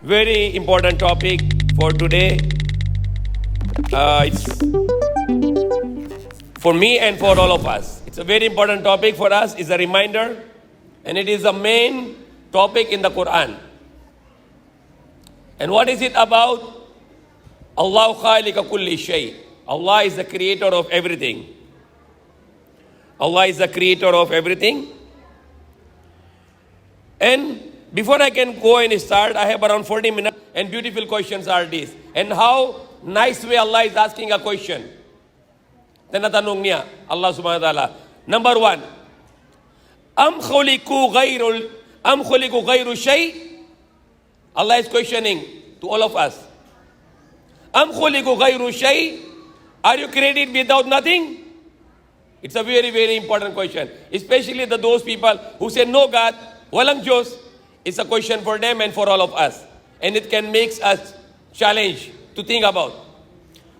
Very important topic for today. It's for me and for all of us. It's a very important topic for us. It's a reminder, and it is the main topic in the Quran. And what is it about? Allah khaliqa kulli shay. Allah is the creator of everything. Allah is the creator of everything. And before I can go and start, I have around 40 minutes, and beautiful questions are these. And how nice way Allah is asking a question. Tinatanong niya, Allah subhanahu wa ta'ala. Number one, Am khuliqu ghayru shay? Allah is questioning to all of us. Am khuliqu ghayru shay? Are you created without nothing? It's a very, very important question. Especially those people who say, no God, walang Diyos. It's a question for them and for all of us. And it can make us challenge to think about.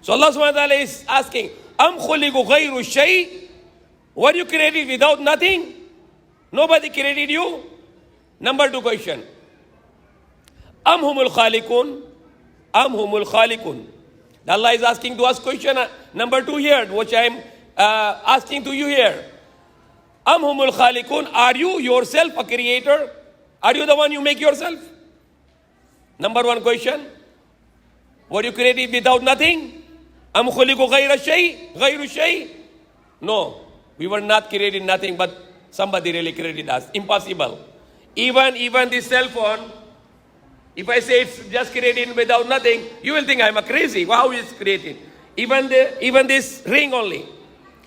So Allah subhanahu wa ta'ala is asking, Am khuliqu ghayru shay? Were you created without nothing? Nobody created you? Number two question. Am humul khaliqun? Am humul khaliqun? Allah is asking to us question number two here, which I am asking to you here. Am humul khaliqun? Are you yourself a creator? Are you the one you make yourself? Number one question. Were you created without nothing? Am khuliqu ghayru shay? No, we were not created nothing, but somebody really created us. Impossible. Even this cell phone, if I say it's just created without nothing, you will think I'm a crazy. How is it created? Even this ring only.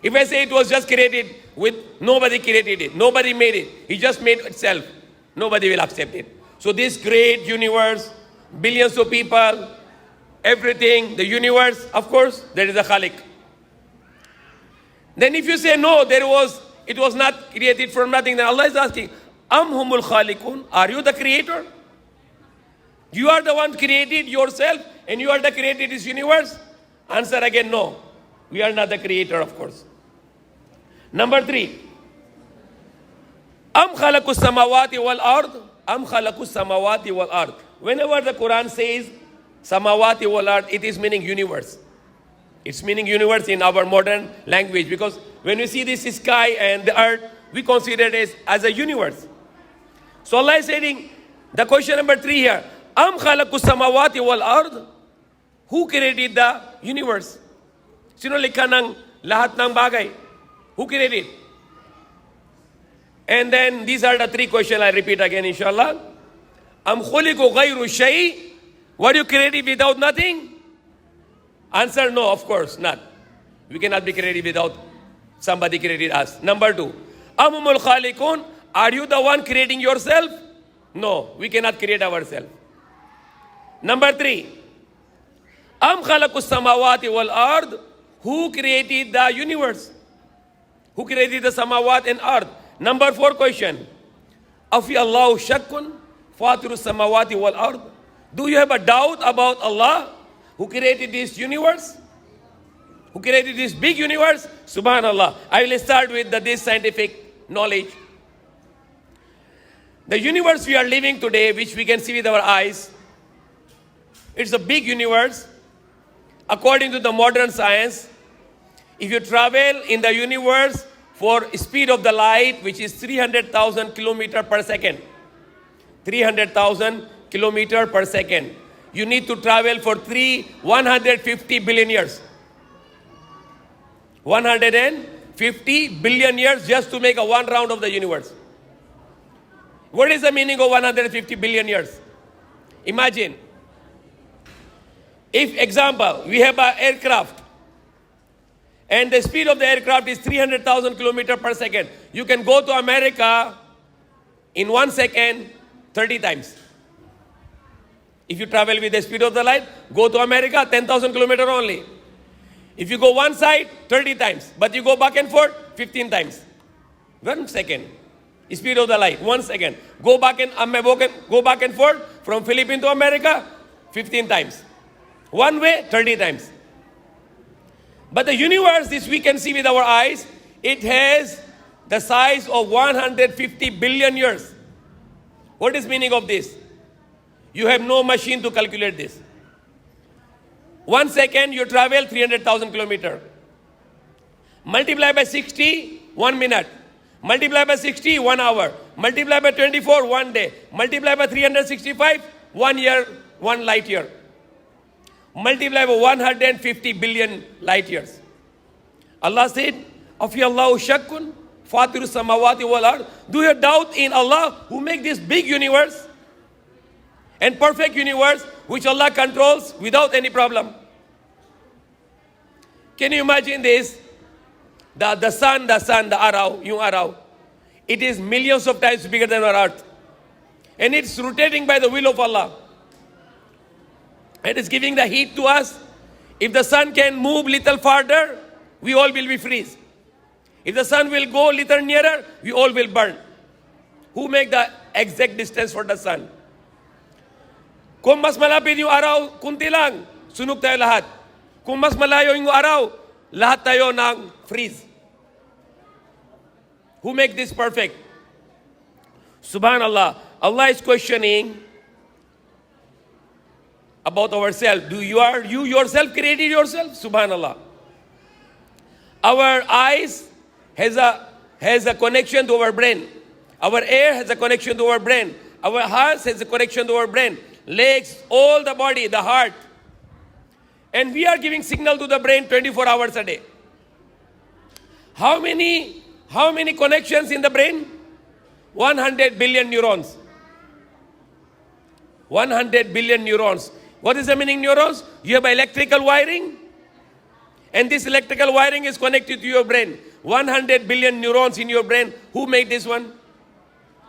If I say it was just created with nobody created it, nobody made it, he just made itself, nobody will accept it. So this great universe, billions of people, everything, the universe, of course, there is a Khaliq. Then if you say no, it was not created from nothing, then Allah is asking, Am humul khaliqun? Are you the creator? You are the one created yourself and you are the created this universe? Answer again, no. We are not the creator, of course. Number three. Am khalaqus samawati wal ard? Am khalaqus samawati wal ard? Whenever the Quran says samawati wal ard, it is meaning universe. It's meaning universe in our modern language, because when we see this sky and the earth, we consider it as a universe. So Allah is saying, the question number three here, Am khalaqus samawati wal ard? Who created the universe? Sino likha ng lahat ng bagay? Who created? And then these are the three questions I repeat again, inshallah. Am khuliqu ghayru shay? Were you created without nothing? Answer, no, of course not. We cannot be created without somebody created us. Number two, Am humul khaliqun? Are you the one creating yourself? No, we cannot create ourselves. Number three, Am khalaqus samawati wal ard? Who created the universe? Who created the samawat and ard? Number four question, Afi Allahu shakkun fatiru samawati wal ard? Do you have a doubt about Allah who created this universe? Who created this big universe? Subhanallah. I will start with this scientific knowledge. The universe we are living today, which we can see with our eyes, it's a big universe. According to the modern science, if you travel in the universe for speed of the light, which is 300,000 kilometers per second, 300,000 kilometers per second, you need to travel for 150 billion years. 150 billion years just to make a one round of the universe. What is the meaning of 150 billion years? Imagine, if example, we have an aircraft and the speed of the aircraft is 300,000 kilometers per second. You can go to America in 1 second 30 times. If you travel with the speed of the light, go to America 10,000 kilometers only. If you go one side, 30 times. But you go back and forth, 15 times. 1 second. Speed of the light, 1 second. Go back and forth from Philippines to America, 15 times. One way, 30 times. But the universe, this we can see with our eyes, it has the size of 150 billion years. What is meaning of this? You have no machine to calculate this. 1 second you travel 300,000 kilometers. Multiply by 60, 1 minute. Multiply by 60, 1 hour. Multiply by 24, 1 day. Multiply by 365, 1 year, 1 light year. Multiply by 150 billion light years. Allah said, Afi Allahu shakkun, fatiru samawati wal ard. Do you doubt in Allah who make this big universe and perfect universe which Allah controls without any problem? Can you imagine this? The sun, the Arau, yung Arau, it is millions of times bigger than our earth. And it's rotating by the will of Allah. It is giving the heat to us. If the sun can move little farther, we all will be freeze. If the sun will go little nearer, we all will burn. Who make the exact distance for the sun? Kung mas malapit yung araw, kunti lang, sunog tayo lahat. Kung mas malayo yung araw, lahat tayo ng freeze. Who make this perfect? Subhanallah. Allah is questioning about ourselves. You yourself created yourself? Subhanallah. Our eyes has a connection to our brain. Our ear has a connection to our brain. Our heart has a connection to our brain. Legs, all the body, the heart. And we are giving signal to the brain 24 hours a day. How many connections in the brain? 100 billion neurons. 100 billion neurons. What is the meaning neurons? You have electrical wiring. And this electrical wiring is connected to your brain. 100 billion neurons in your brain. Who made this one?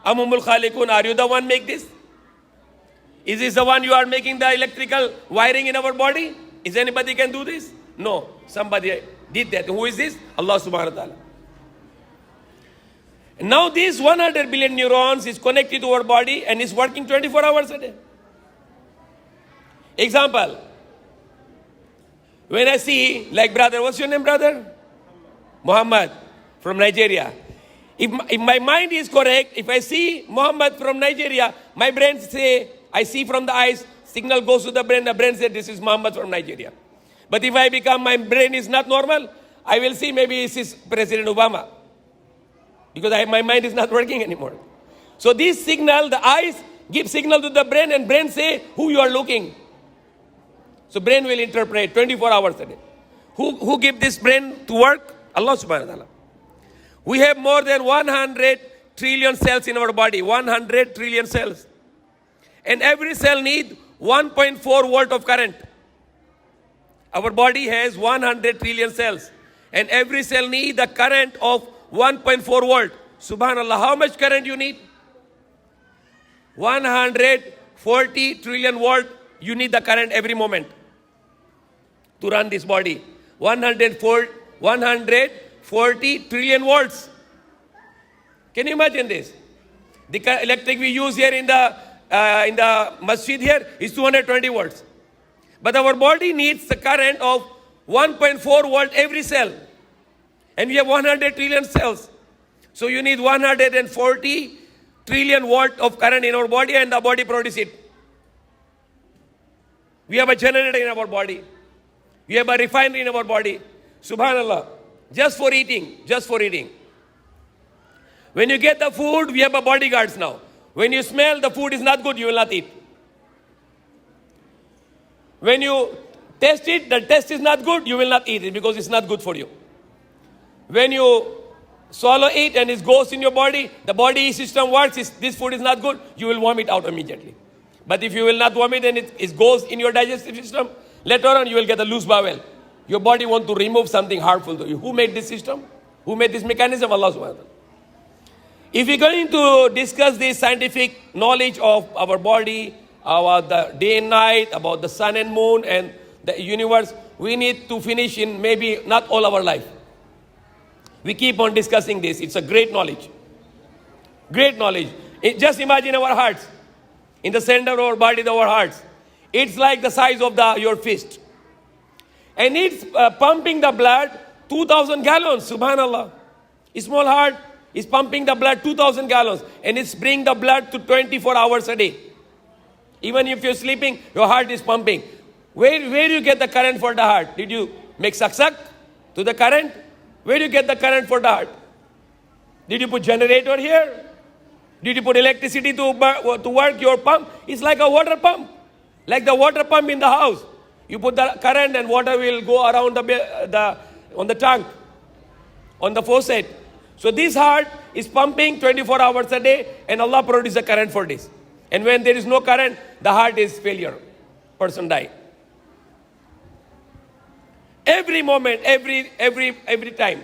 Amumul Khaliqun. Are you the one make this? Is this the one you are making the electrical wiring in our body? Is anybody can do this? No. Somebody did that. Who is this? Allah subhanahu wa ta'ala. Now these 100 billion neurons is connected to our body and is working 24 hours a day. Example. When I see, like brother, what's your name, brother? Muhammad from Nigeria. If my mind is correct, if I see Muhammad from Nigeria, my brain say, I see from the eyes, signal goes to the brain says, this is Muhammad from Nigeria. But if my brain is not normal, I will see maybe this is President Obama. Because my mind is not working anymore. So this signal, the eyes give signal to the brain and brain say who you are looking. So brain will interpret 24 hours a day. Who give this brain to work? Allah subhanahu wa ta'ala. We have more than 100 trillion cells in our body. 100 trillion cells. And every cell needs 1.4 volt of current. Our body has 100 trillion cells. And every cell needs the current of 1.4 volt. Subhanallah, how much current you need? 140 trillion volt. You need the current every moment to run this body. 140 trillion volts. Can you imagine this? The electric we use here in the masjid here is 220 volts. But our body needs the current of 1.4 volt every cell. And we have 100 trillion cells. So you need 140 trillion volt of current in our body and the body produces it. We have a generator in our body. We have a refinery in our body. Subhanallah. Just for eating. Just for eating. When you get the food, we have a bodyguards now. When you smell the food is not good, you will not eat. When you taste it, the taste is not good, you will not eat it because it's not good for you. When you swallow it and it goes in your body, the body system works, this food is not good, you will vomit out immediately. But if you will not vomit and it goes in your digestive system, later on you will get a loose bowel. Your body wants to remove something harmful to you. Who made this system? Who made this mechanism? Allah subhanahu wa ta'ala. If we're going to discuss the scientific knowledge of our body, about the day and night, about the sun and moon and the universe, we need to finish in maybe not all our life. We keep on discussing this. It's a great knowledge. Great knowledge. Just imagine our hearts. In the center of our body, our hearts. It's like the size of your fist. And it's pumping the blood 2,000 gallons. Subhanallah. A small heart is pumping the blood 2,000 gallons. And it's bringing the blood to 24 hours a day. Even if you're sleeping, your heart is pumping. Where do you get the current for the heart? Did you make suck to the current? Where do you get the current for the heart? Did you put generator here? Did you put electricity to work your pump? It's like a water pump. Like the water pump in the house. You put the current and water will go around on the tank, on the faucet. So this heart is pumping 24 hours a day, and Allah produces a current for this. And when there is no current, the heart is failure. Person die. Every moment, every time.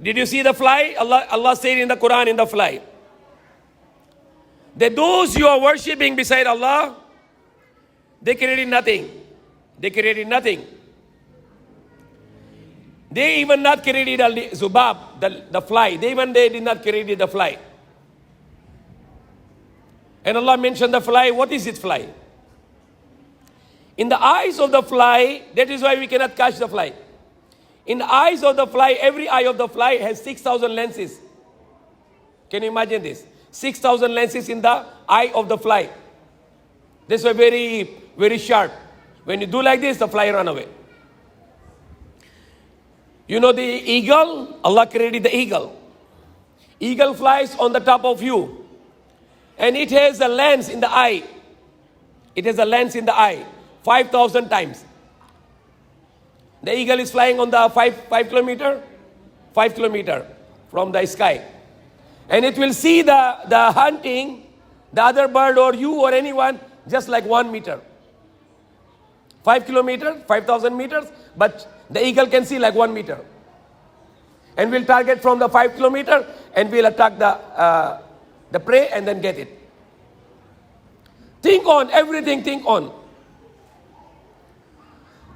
Did you see the fly? Allah said in the Quran, in the fly, that those you are worshipping beside Allah, they created nothing. They created nothing. They even not created Zubab, the fly. They did not create the fly. And Allah mentioned the fly. What is it, fly? In the eyes of the fly, that is why we cannot catch the fly. In the eyes of the fly, every eye of the fly has 6,000 lenses. Can you imagine this? 6,000 lenses in the eye of the fly. This is very, very sharp. When you do like this, the fly run away. You know the eagle? Allah created the eagle. Eagle flies on the top of you. And it has a lens in the eye. It has a lens in the eye. 5,000 times. The eagle is flying on the 5 kilometer? 5 kilometer from the sky. And it will see the hunting, the other bird or you or anyone, just like 1 meter. 5 kilometers, 5,000 meters, but the eagle can see like 1 meter. And will target from the 5 kilometer and will attack the prey and then get it. Think on, everything think on.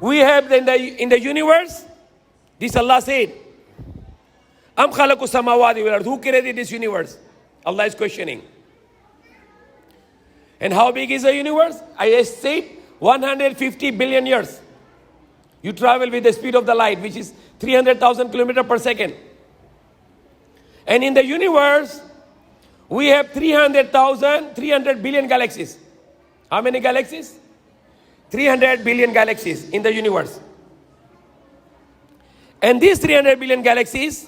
We have in the universe, this Allah said, Am khalaqu samawati wal ard. Who created this universe? Allah is questioning. And how big is the universe? I said 150 billion years. You travel with the speed of the light, which is 300,000 kilometers per second. And in the universe, we have 300 billion galaxies. How many galaxies? 300 billion galaxies in the universe. And these 300 billion galaxies,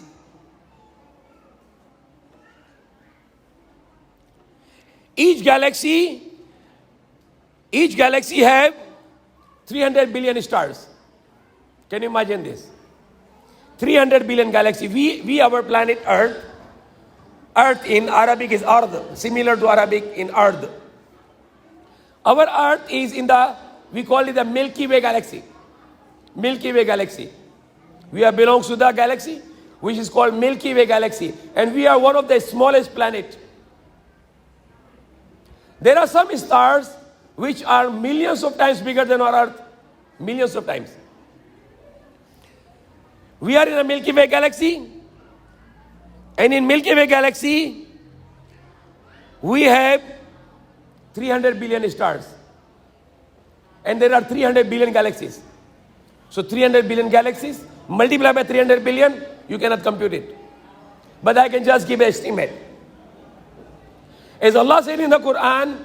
each galaxy have 300 billion stars. Can you imagine this? 300 billion galaxy. We our planet Earth. Earth in Arabic is Ard, similar to Arabic in Ard. Our Earth is we call it the Milky Way galaxy. Milky Way galaxy. We belongs to the galaxy, which is called Milky Way galaxy. And we are one of the smallest planets. There are some stars which are millions of times bigger than our Earth. Millions of times. We are in a Milky Way galaxy. And in Milky Way galaxy, we have 300 billion stars. And there are 300 billion galaxies. So 300 billion galaxies, multiply by 300 billion, you cannot compute it. But I can just give an estimate. As Allah said in the Quran,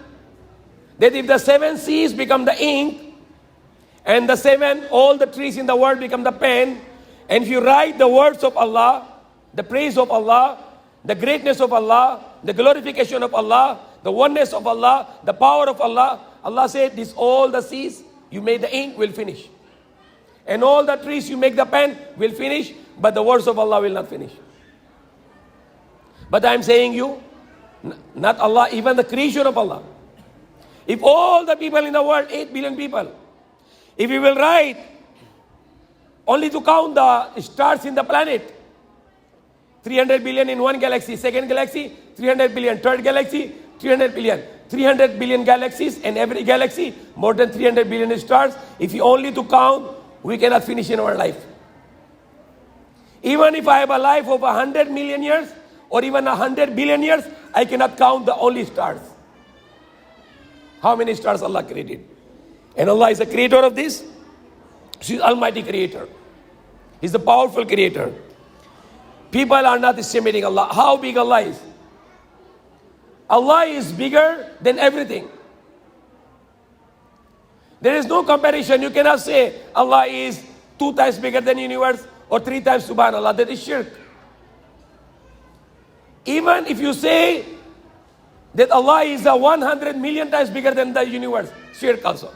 that if the 7 seas become the ink, and all the trees in the world become the pen, and if you write the words of Allah, the praise of Allah, the greatness of Allah, the glorification of Allah, the oneness of Allah, the power of Allah, Allah said, this all the seas, you made the ink, will finish. And all the trees you make the pen will finish, but the words of Allah will not finish. But I'm saying you, not Allah, even the creation of Allah. If all the people in the world, 8 billion people, if we will write only to count the stars in the planet, 300 billion in one galaxy, second galaxy, 300 billion, third galaxy, 300 billion. 300 billion galaxies, and every galaxy, more than 300 billion stars. If you only to count, we cannot finish in our life. Even if I have a life of 100 million years, or even 100 billion years, I cannot count the only stars. How many stars Allah created? And Allah is the creator of this. He is Almighty Creator. He is the powerful Creator. People are not estimating Allah. How big Allah is. Allah is bigger than everything. There is no comparison. You cannot say Allah is 2 times bigger than universe or 3 times subhanallah. That is shirk. Even if you say that Allah is 100 million times bigger than the universe, shirk also.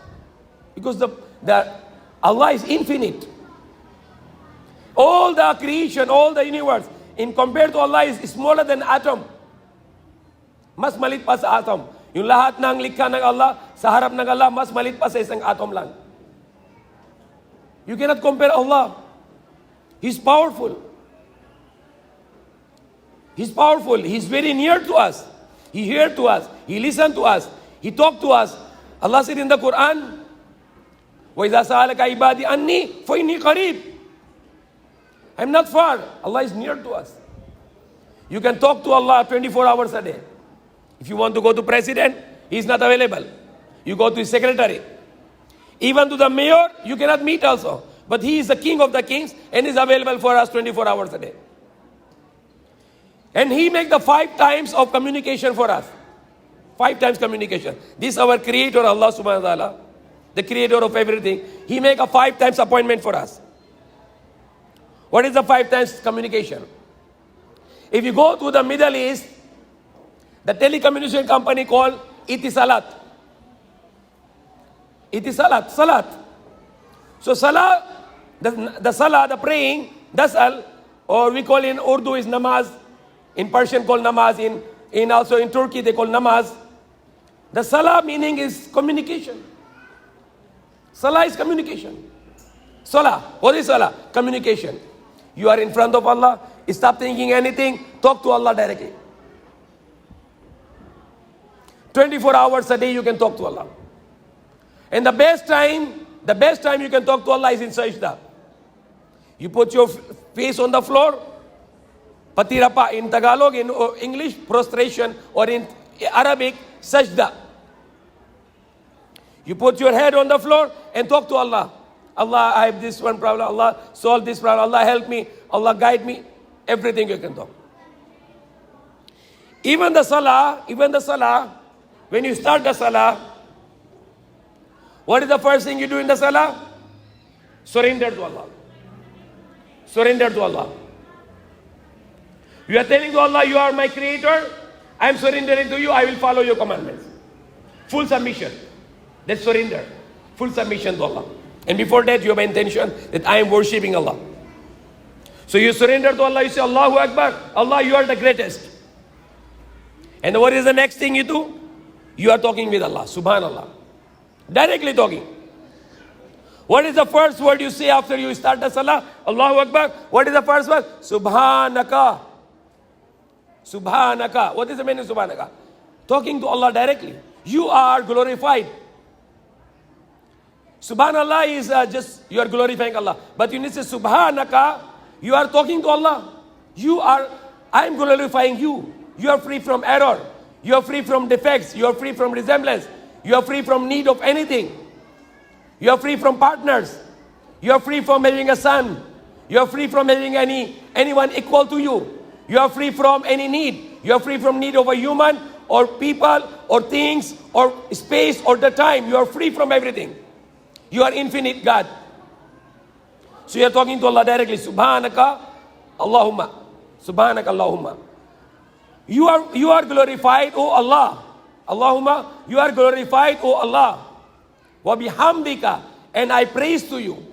Because the Allah is infinite. All the creation, all the universe, in compared to Allah is smaller than atom. Mas malit pa sa atom. Yung lahat ng likha ng Allah, sa harap ng Allah, mas malit pa sa isang atom lang. You cannot compare Allah. He's powerful. He's powerful. He's very near to us. He hears to us. He listens to us. He talks to us. Allah said in the Quran, وَإِذَا سَأَلَكَ عِبَادِي أَنِّي فَإِنِّي قَرِيبٌ. I'm not far. Allah is near to us. You can talk to Allah 24 hours a day. If you want to go to president, he is not available. You go to his secretary. Even to the mayor, you cannot meet also. But he is the king of the kings and is available for us 24 hours a day. And he make the 5 times of communication for us. 5 times communication. This our creator, Allah subhanahu wa ta'ala, the creator of everything. He make a 5 times appointment for us. What is the 5 times communication? If you go to the Middle East, the telecommunication company called Etisalat. Etisalat, Salat. So Salah, the Salah, the praying, dasal, or we call in Urdu is namaz, in Persian called namaz, in also in Turkey they call namaz. The Salah meaning is communication. Salah is communication. Salah, what is Salah? Communication. You are in front of Allah, stop thinking anything, talk to Allah directly. 24 hours a day you can talk to Allah. And the best time you can talk to Allah is in sajda. You put your face on the floor, patirapa in Tagalog, in English, prostration, or in Arabic, sajda. You put your head on the floor and talk to Allah. Allah, I have this one problem. Allah, solve this problem. Allah, help me. Allah, guide me. Everything you can talk. Even the salah, when you start the salah, what is the first thing you do in the salah? Surrender to Allah. Surrender to Allah. You are telling to Allah, you are my creator. I am surrendering to you. I will follow your commandments. Full submission. That's surrender. Full submission to Allah. And before that, you have intention that I am worshipping Allah. So you surrender to Allah. You say, Allahu Akbar. Allah, you are the greatest. And what is the next thing you do? You are talking with Allah. Subhanallah. Directly talking. What is the first word you say after you start the salah? Allahu Akbar. What is the first word? Subhanaka. Subhanaka. What is the meaning of Subhanaka? Talking to Allah directly. You are glorified. Subhanallah is just, you are glorifying Allah. But you need to say Subhanaka, you are talking to Allah. I am glorifying you. You are free from error. You are free from defects. You are free from resemblance. You are free from need of anything. You are free from partners. You are free from having a son. You are free from having anyone equal to you. You are free from any need. You are free from need of a human or people or things or space or the time. You are free from everything. You are infinite God. So you are talking to Allah directly. Subhanaka Allahumma. Subhanaka Allahumma. You are glorified, O Allah. Allahumma, you are glorified, O Allah. Wa bihamdika, and I praise to you.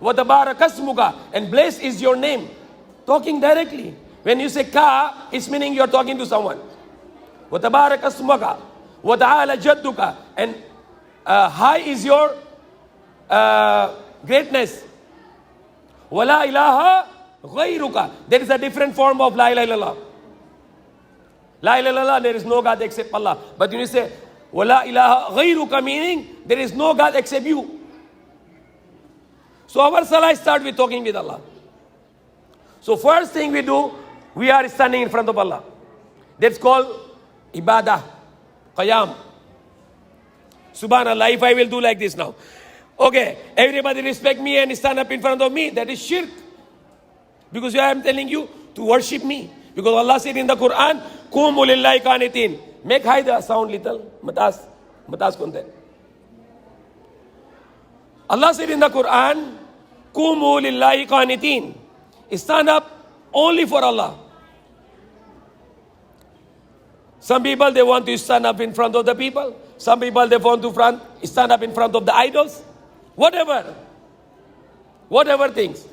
Wa tabarakasmuka, and blessed is your name. Talking directly. When you say ka, it's meaning you are talking to someone. Wa tabarakasmuka, wa ta'ala jadduka, and high is your greatness. Wa la ilaha ghayruka. There is a different form of la ilaha illallah. La ilaha illallah, there is no God except Allah. But when you say, wa la ilaha ghayruka, meaning there is no God except you. So our salah starts with talking with Allah. So first thing we do, we are standing in front of Allah. That's called ibadah, qiyam. Subhanallah, if I will do like this now. Okay, everybody respect me and stand up in front of me. That is shirk. Because I am telling you to worship me. Because Allah said in the Quran, Qumu lillahi qanitin. Make high the sound little. Matas konte. Allah said in the Quran, Kumu lillahi qanitin. Stand up only for Allah. Some people, they want to stand up in front of the people. Some people, they want to stand up in front of the idols. Whatever things.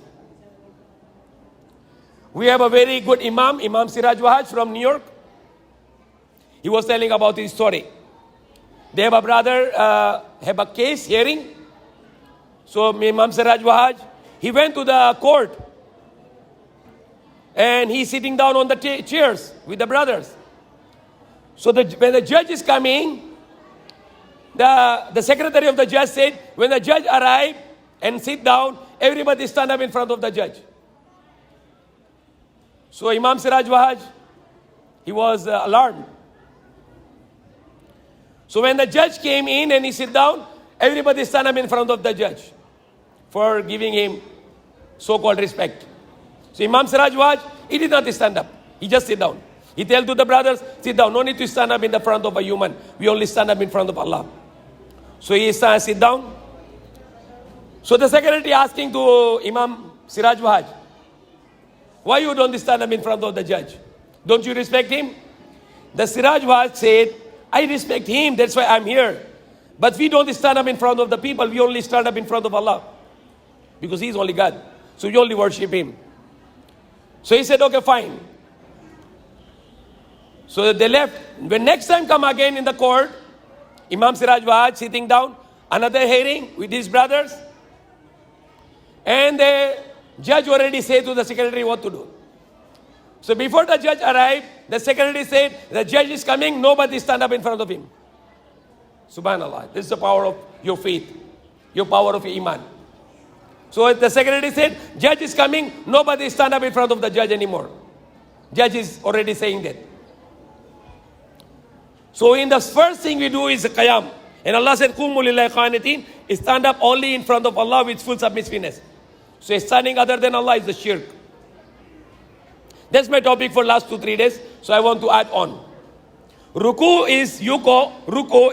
We have a very good Imam Siraj Wahaj from New York. He was telling about his story. They have a brother, have a case hearing. So Imam Siraj Wahaj, he went to the court. And he's sitting down on the chairs with the brothers. So when the judge is coming, the secretary of the judge said, when the judge arrived and sit down, everybody stand up in front of the judge. So Imam Siraj Wahaj, he was alarmed. So when the judge came in and he sit down, everybody stand up in front of the judge for giving him so-called respect. So Imam Siraj Wahaj, he did not stand up. He just sit down. He tell to the brothers, sit down. No need to stand up in the front of a human. We only stand up in front of Allah. So he sit down. So the secretary asking to Imam Siraj Wahaj, why you don't stand up in front of the judge? Don't you respect him? The Siraj Wahaj said, I respect him. That's why I'm here. But we don't stand up in front of the people. We only stand up in front of Allah. Because He is only God. So we only worship Him. So he said, okay, fine. So they left. When next time come again in the court, Imam Siraj Wahaj sitting down, another hearing with his brothers. And the judge already said to the secretary what to do. So before the judge arrived, the secretary said, the judge is coming, nobody stand up in front of him. Subhanallah. This is the power of your faith, your power of iman. So the secretary said, judge is coming, nobody stand up in front of the judge anymore. Judge is already saying that. So in the first thing we do is qiyam. And Allah said, Qumu lillahi qanitin, stand up only in front of Allah with full submissiveness. So standing other than Allah is the shirk. That's my topic for last 2-3 days. So I want to add on. Ruku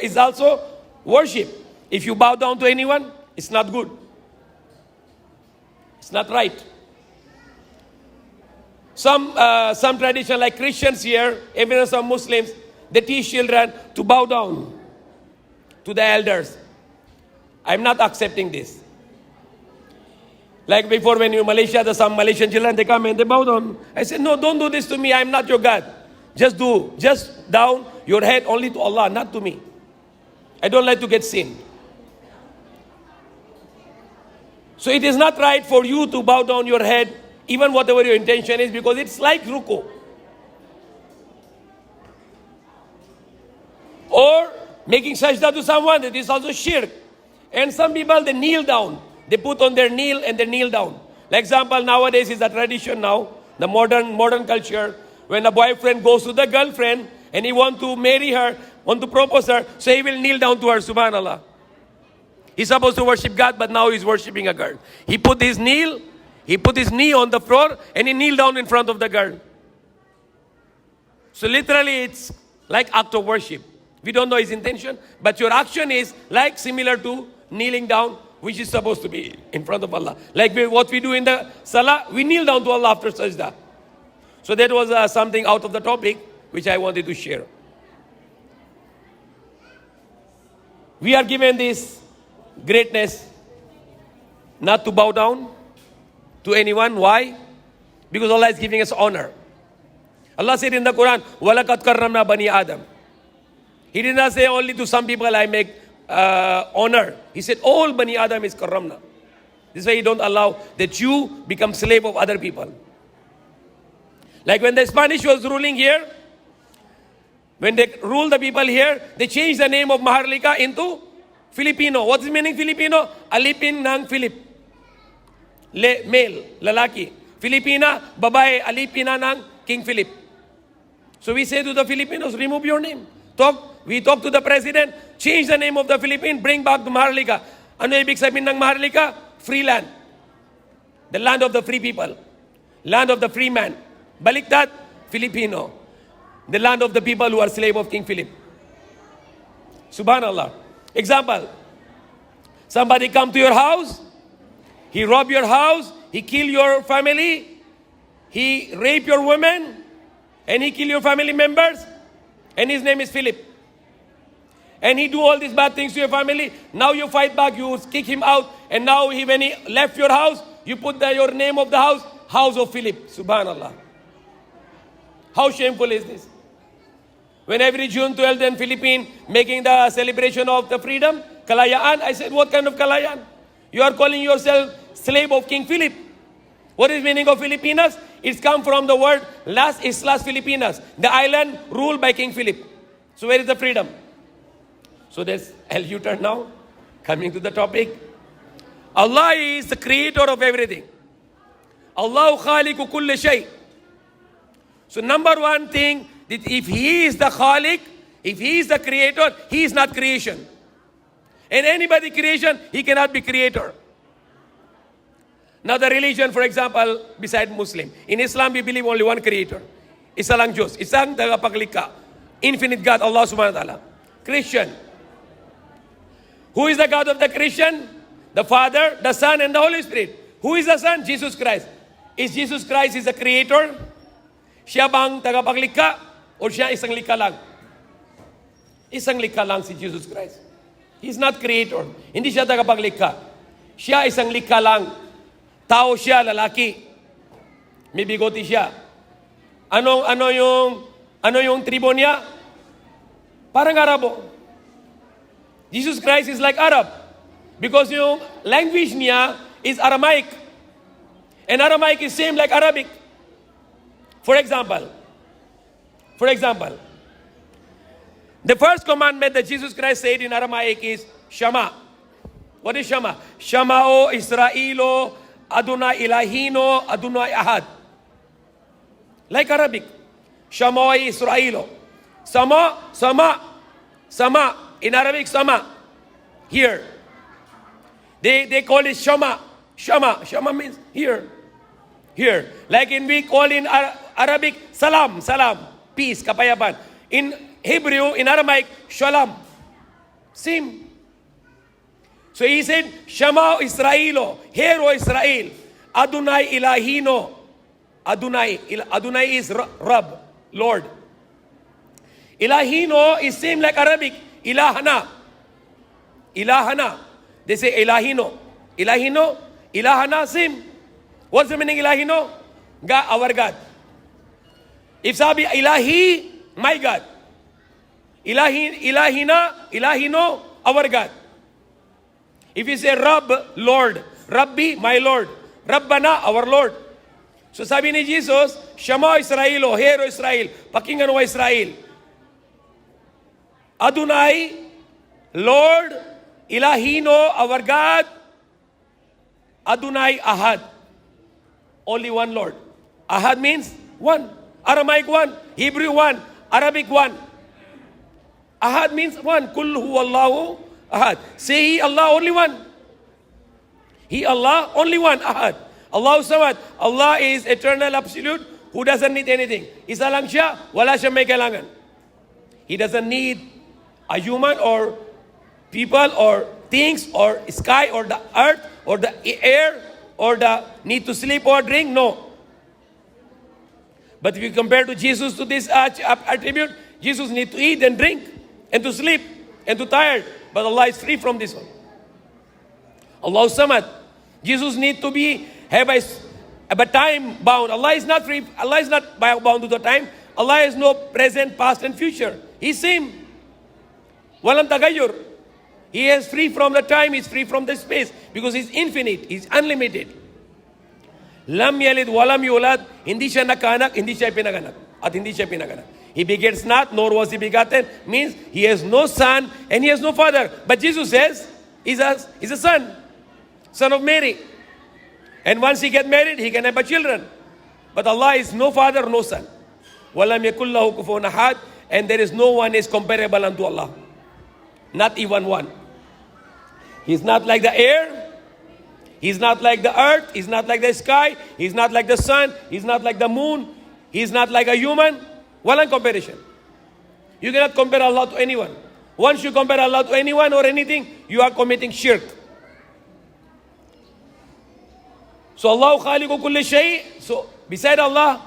is also worship. If you bow down to anyone, it's not good. It's not right. Some tradition like Christians here, even some Muslims, they teach children to bow down to the elders. I'm not accepting this. Like before when you in Malaysia, there's some Malaysian children, they come and they bow down. I said, no, don't do this to me. I'm not your God. Just down your head only to Allah, not to me. I don't like to get sin. So it is not right for you to bow down your head, even whatever your intention is, because it's like ruku. Or making sajda to someone, that is also shirk. And some people, they kneel down. They put on their kneel and they kneel down. Like example, nowadays is a tradition now, the modern culture, when a boyfriend goes to the girlfriend and he want to marry her, want to propose her, so he will kneel down to her, subhanallah. He's supposed to worship God, but now he's worshiping a girl. He put his knee on the floor and he kneel down in front of the girl. So literally it's like act of worship. We don't know his intention, but your action is like similar to kneeling down, which is supposed to be in front of Allah. Like what we do in the salah, we kneel down to Allah after sajda. So that was something out of the topic which I wanted to share. We are given this greatness not to bow down to anyone. Why? Because Allah is giving us honor. Allah said in the Quran, وَلَقَدْ كَرَّمْنَا بَنِي Adam. He did not say only to some people I make honor. He said all Bani Adam is karramna. This is why He don't allow that you become slave of other people. Like when the Spanish was ruling here, when they ruled the people here, they changed the name of Maharlika into Filipino. What is meaning Filipino? Alipin ng Philip. Male, lalaki. Filipina, babae, alipina ng King Philip. So we say to the Filipinos, remove your name. We talk to the president, change the name of the Philippines, bring back the Maharlika. Ano ibig sabihin ng Maharlika? Free land. The land of the free people. Land of the free man. Baliktad, Filipino. The land of the people who are slave of King Philip. Subhanallah. Example. Somebody come to your house, he rob your house, he kill your family, he rape your women, and he kill your family members, and his name is Philip. And he do all these bad things to your family. Now you fight back, you kick him out, and now when he left your house, you put your name of the house, House of Philip. Subhanallah. How shameful is this? When every June 12th in Philippines making the celebration of the freedom, Kalayaan, I said, what kind of Kalayaan? You are calling yourself slave of King Philip. What is meaning of Filipinas? It's come from the word Las Islas Filipinas, the island ruled by King Philip. So where is the freedom? So there's U-turn now. Coming to the topic. Allah is the creator of everything. Allahu khaliqu kulli shay. So number one thing, that if He is the Khaliq, if He is the creator, He is not creation. And anybody creation, He cannot be creator. Now the religion, for example, beside Muslim. In Islam, we believe only one creator. Isa lang Diyos. Isang tagapaglikha. Infinite God, Allah subhanahu wa ta'ala. Christian. Who is the God of the Christian? The Father, the Son, and the Holy Spirit. Who is the Son? Jesus Christ. Is Jesus Christ is the creator? Siya bang tagapaglikha? O siya isang likha lang? Isang likha lang si Jesus Christ. He's not creator. Hindi siya tagapaglikha. Siya isang likha lang. Tao siya, lalaki. May bigoti siya. Ano yung tribo niya? Parang Arabo. Jesus Christ is like Arab. Because yung language niya is Aramaic. And Aramaic is same like Arabic. For example, the first commandment that Jesus Christ said in Aramaic is Shama. What is Shama? Shamao Israelo Adonai Ilahino Adonai Ahad. Like Arabic. Shamao Israelo. Sama. In Arabic, Sama. Here. They call it Shama. Shama means here. Here. Like we call in Arabic, Salam. Peace, kapayapan. In Hebrew, in Aramaic, Shalom. Same. So he said, Shama Israelo. Hear, O Israel. Adonai Ilahino. Adonai is Rab, Lord. Ilahino is same like Arabic. Ilahana. They say Ilahino. Ilahana, same. What's the meaning Ilahino? God, our God. If sabi Ilahi, my God. Ilahino, our God. If you say Rab, Lord. Rabbi, my Lord. Rabbana, our Lord. So sabi ni Jesus, Shama Israelo, hear O Israel, pakinggan o Israel. Adonai, Lord, Ilahino, our God, Adonai Ahad. Only one Lord. Ahad means one. Aramaic one. Hebrew one. Arabic one. Ahad means one. Kul huwallahu ahad. Say He Allah only one. He Allah only one. Ahad. Allahu samad. Allah is eternal absolute who doesn't need anything. Isa lang siya, wala siya may kailangan. He doesn't need a human or people or things or sky or the earth or the air or the need to sleep or drink. No. But if you compare to Jesus to this attribute, Jesus need to eat and drink and to sleep and to tired. But Allah is free from this one. Allah samad. Jesus need to have a time bound. Allah is not free. Allah is not bound to the time. Allah has no present, past, and future. He's same. Walang tagayur. He is free from the time. He's free from the space because He's infinite. He's unlimited. Lam yalid walam yulad. Hindi siya nakanak, hindi siya pinaganak. At hindi siya pinaganak. He begets not, nor was He begotten. Means He has no son and He has no father. But Jesus says He's a son. Son of Mary. And once He get married, He can have a children. But Allah is no father, no son. Walam yakul lahu kufuwan ahad. And there is no one is comparable unto Allah. Not even one. He's not like the air. He's not like the earth. He's not like the sky. He's not like the sun. He's not like the moon. He's not like a human. Walang comparison. You cannot compare Allah to anyone. Once you compare Allah to anyone or anything, you are committing shirk. So Allah khaliqu kulli shay. So beside Allah,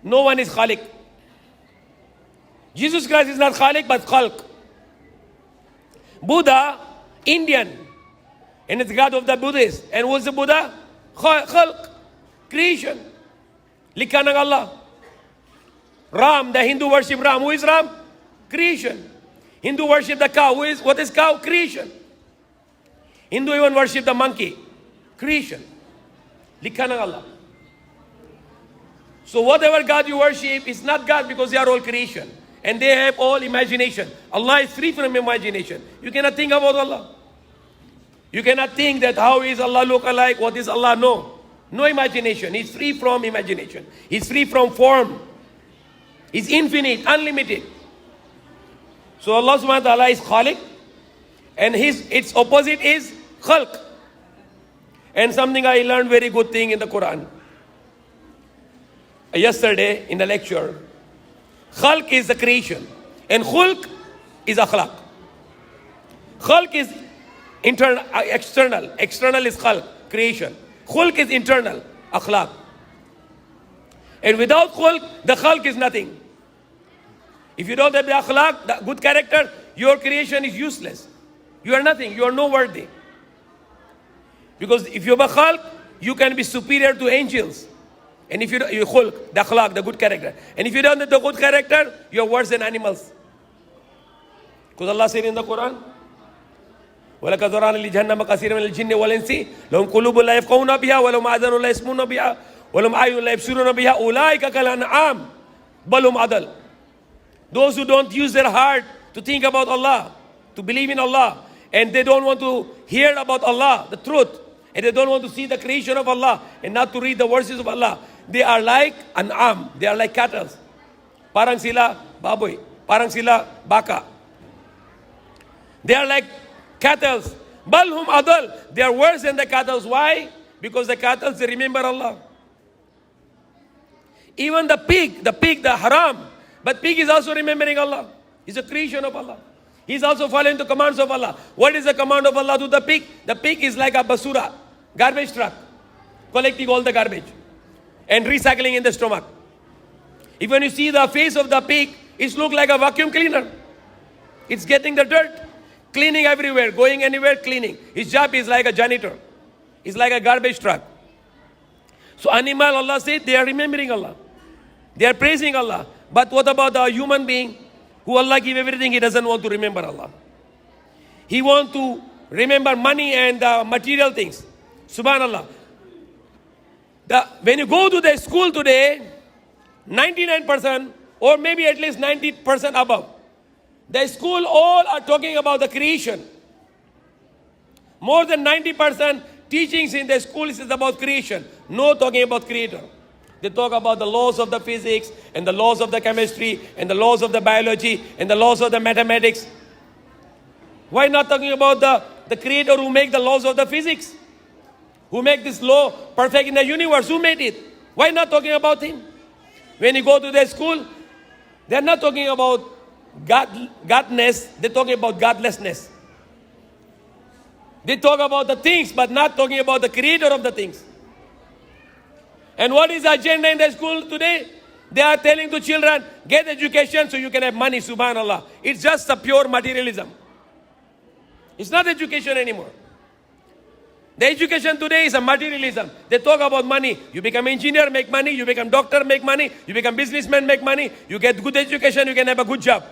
no one is khaliq. Jesus Christ is not khaliq but khalq. Buddha, Indian, and it's God of the Buddhists. And who's the Buddha? Khalq, creation. Likha ng Allah. Ram, the Hindu worship Ram. Who is Ram? Creation. Hindu worship the cow. What is cow? Creation. Hindu even worship the monkey. Creation. Likha ng Allah. So whatever God you worship is not God because they are all creation. And they have all imagination. Allah is free from imagination. You cannot think about Allah. You cannot think that how is Allah look alike, what is Allah? No. No imagination. He's free from imagination. He's free from form. He's infinite, unlimited. So Allah subhanahu wa ta'ala is khaliq. And its opposite is khalq. And something I learned very good thing in the Quran. Yesterday in the lecture. Khalq is the creation. And khulq is akhlaq. Khalq is internal, external. External is khalq, creation. Khulq is internal, akhlaq. And without khulq, the khalq is nothing. If you don't have the akhlaq, the good character, your creation is useless. You are nothing. You are no worthy. Because if you have a khalq, you can be superior to angels. And if you khulq, the akhlaq, the good character. And if you don't have the good character, you are worse than animals. Because Allah said in the Quran, وَلَقَدْ ذَرَأْنَا لِجَهَنَّمَ كَثِيرًا مِنَ الْجِنِّ وَالْإِنسِ لَهُمْ قُلُوبٌ لَا يَفْقَهُونَ بِهَا وَلَهُمْ آذَانٌ لَا يَسْمَعُونَ بِهَا وَلَهُمْ أَعْيُنٌ لَا يَبْصِرُونَ بِهَا أُولَٰئِكَ كَالْأَنْعَامِ بَلْ هُمْ أَضَلُّ. Those who don't use their heart to think about Allah, to believe in Allah, and they don't want to hear about Allah, the truth, and they don't want to see the creation of Allah, and not to read the verses of Allah, they are like an'am, they are like cattle. Parang sila baboy, parang sila baka. They are like cattle. Balhum adal, they are worse than the cattle. Why? Because the cattle, they remember Allah. Even the pig, the haram, but pig is also remembering Allah. He's a creation of Allah. He's also following the commands of Allah. What is the command of Allah to the pig? The pig is like a basura, garbage truck, collecting all the garbage and recycling in the stomach. If when you see the face of the pig, it looks like a vacuum cleaner. It's getting the dirt, cleaning everywhere, going anywhere, cleaning. His job is like a janitor. It's like a garbage truck. So animal, Allah said, they are remembering Allah. They are praising Allah. But what about the human being who Allah give everything, he doesn't want to remember Allah. He wants to remember money and material things. Subhanallah. When you go to the school today, 99% or maybe at least 90% above, the school all are talking about the creation. More than 90% teachings in the school is about creation. No talking about creator. They talk about the laws of the physics and the laws of the chemistry and the laws of the biology and the laws of the mathematics. Why not talking about the creator who made the laws of the physics? Who made this law perfect in the universe? Who made it? Why not talking about him? When you go to the school, they're not talking about godness, they're talking about godlessness. They talk about the things, but not talking about the creator of the things. And what is the agenda in the school today? They are telling the children, get education so you can have money, subhanallah. It's just a pure materialism. It's not education anymore. The education today is a materialism. They talk about money. You become engineer, make money. You become doctor, make money. You become businessman, make money. You get good education, you can have a good job.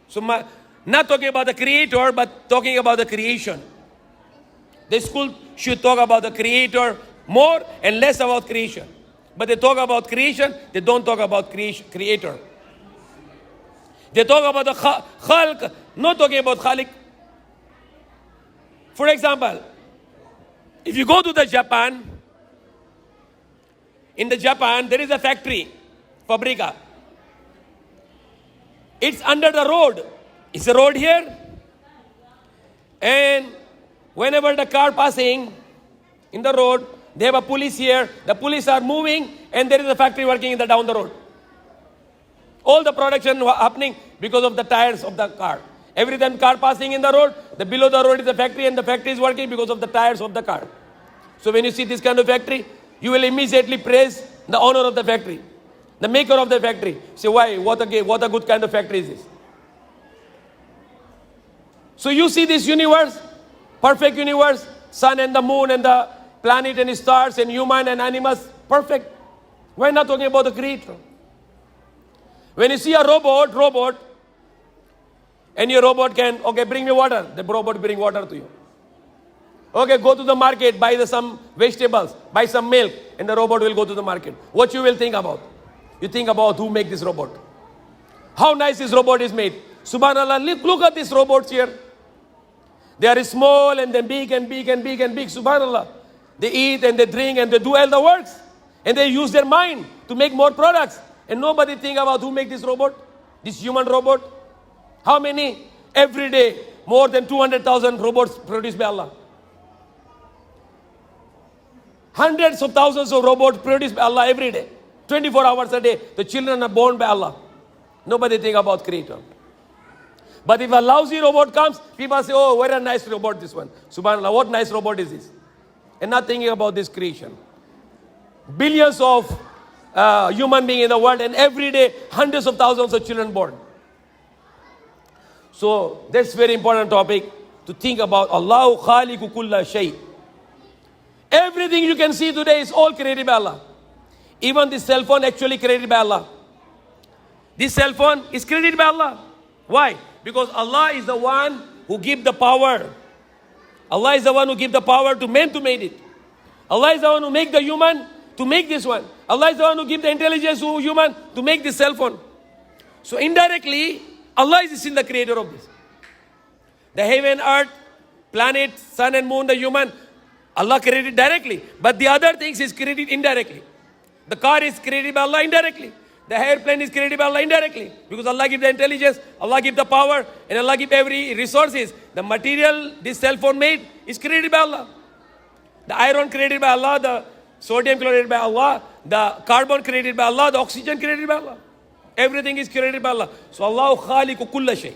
So not talking about the creator, but talking about the creation. The school should talk about the creator more and less about creation. But they talk about creation, they don't talk about creator. They talk about the khalq, not talking about khaliq. For example, if you go to the Japan, in the Japan, there is a factory, fabrika. It's under the road. It's a road here. And whenever the car passing in the road, they have a police here. The police are moving and there is a factory working down the road. All the production happening because of the tires of the car. Every time car passing in the road, the below the road is a factory and the factory is working because of the tires of the car. So when you see this kind of factory, you will immediately praise the owner of the factory, the maker of the factory. Say, why? What a good kind of factory is this? So you see this universe, perfect universe, sun and the moon and the planet and stars and human and animals, perfect. Why not talking about the creator? When you see a robot, and your robot can, okay, bring me water. The robot bring water to you. Okay, go to the market, buy some vegetables, buy some milk, and the robot will go to the market. What you will think about? You think about who make this robot. How nice this robot is made. Subhanallah, look at these robots here. They are small and then big and big and big and big. Subhanallah. They eat and they drink and they do all the works. And they use their mind to make more products. And nobody think about who make this robot, this human robot. How many? Every day, more than 200,000 robots produced by Allah. Hundreds of thousands of robots produced by Allah every day. 24 hours a day. The children are born by Allah. Nobody think about creator. But if a lousy robot comes, people say, oh, what a nice robot this one. Subhanallah, what nice robot is this? And not thinking about this creation. Billions of human beings in the world, and every day, hundreds of thousands of children born. So that's very important topic to think about. Allahu khaliqu kulla shay. Everything you can see today is all created by Allah. Even this cell phone actually created by Allah. This cell phone is created by Allah. Why? Because Allah is the one who gives the power. Allah is the one who gives the power to man to make it. Allah is the one who make the human to make this one. Allah is the one who gives the intelligence to human to make this cell phone. So indirectly, Allah is still the creator of this. The heaven, earth, planet, sun and moon, the human, Allah created directly. But the other things is created indirectly. The car is created by Allah indirectly. The airplane is created by Allah indirectly. Because Allah gives the intelligence, Allah gives the power, and Allah gives every resources. The material this cell phone made is created by Allah. The iron created by Allah, the sodium created by Allah, the carbon created by Allah, the oxygen created by Allah. Everything is created by Allah. So Allah khaliqu kulla shay.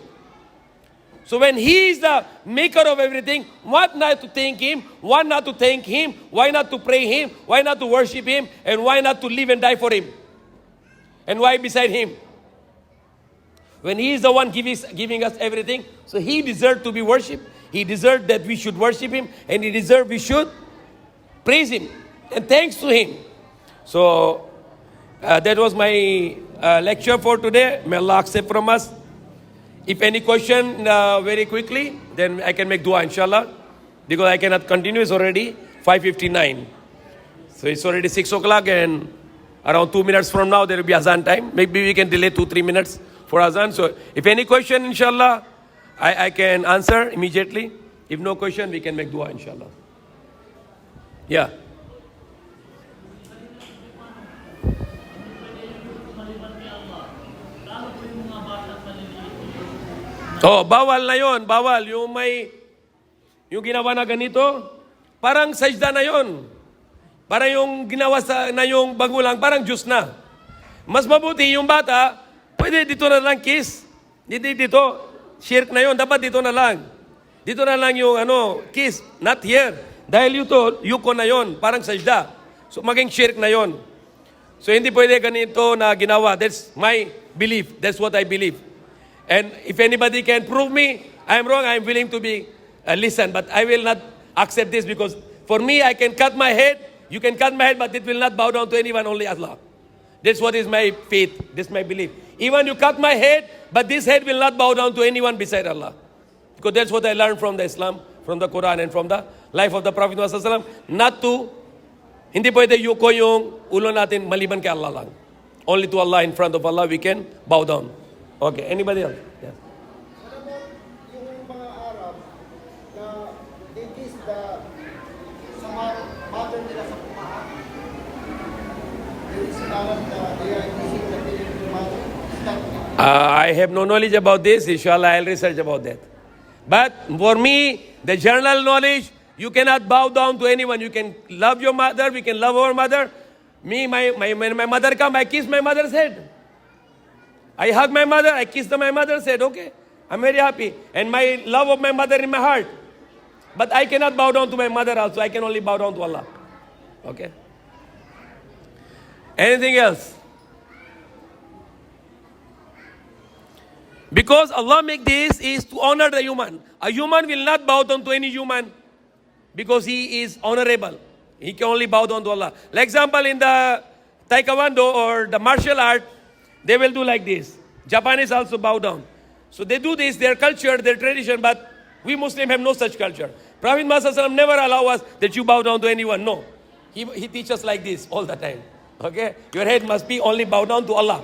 So when He is the maker of everything, what not to thank Him, why not to thank Him, why not to pray Him, why not to worship Him, and why not to live and die for Him? And why beside Him? When He is the one giving us everything, so He deserves to be worshipped. He deserves that we should worship Him, and He deserves we should praise Him and thanks to Him. So that was my lecture for today. May Allah accept from us. If any question very quickly, then I can make dua inshallah. Because I cannot continue, it's already 5:59. So it's already 6 o'clock, and around 2 minutes from now there will be azan time. Maybe we can delay 2-3 minutes for azan. So if any question inshallah, I can answer immediately. If no question, we can make dua inshallah. Yeah. Oh, bawal na yon, bawal. Yung ginawa na ganito, parang sajda na yon. Parang yung ginawa na yung bagulang, parang Diyos na. Mas mabuti yung bata, pwede dito na lang kiss. Dito, shirk na yon, dapat dito na lang. Dito na lang yung kiss, not here. Dahil yuko na yon, parang sajda. So maging shirk na yon. So hindi pwede ganito na ginawa. That's my belief. That's what I believe. And if anybody can prove me I'm wrong, I'm willing to be listen. But I will not accept this, because for me, I can cut my head. You can cut my head, but it will not bow down to anyone, only Allah. That's what is my faith. That's my belief. Even you cut my head, but this head will not bow down to anyone beside Allah. Because that's what I learned from the Islam, from the Quran, and from the life of the Prophet Muhammad. Not to, hindi pwede yuko yung ulo natin maliban kay Allah lang. Only to Allah, in front of Allah, we can bow down. Okay, anybody else? Yes. What about yung mga Arab na they kiss sa mother nila sa pumaha? There is an Arab na they are kissing the mother. I have no knowledge about this. Inshallah, I'll research about that. But for me, the general knowledge, you cannot bow down to anyone. You can love your mother. We can love our mother. Me, when my mother come, I kiss my mother's head. I hug my mother, I kiss my mother's head, okay. I'm very happy. And my love of my mother in my heart. But I cannot bow down to my mother also. I can only bow down to Allah. Okay? Anything else? Because Allah make this is to honor the human. A human will not bow down to any human because he is honorable. He can only bow down to Allah. Like example, in the Taekwondo or the martial art, they will do like this. Japanese also bow down. So they do this, their culture, their tradition, but we Muslims have no such culture. Prophet Muhammad never allow us that you bow down to anyone. No. He teaches us like this all the time. Okay? Your head must be only bow down to Allah.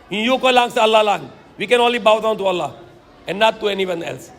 In you ko lang sa Allah lang. We can only bow down to Allah and not to anyone else.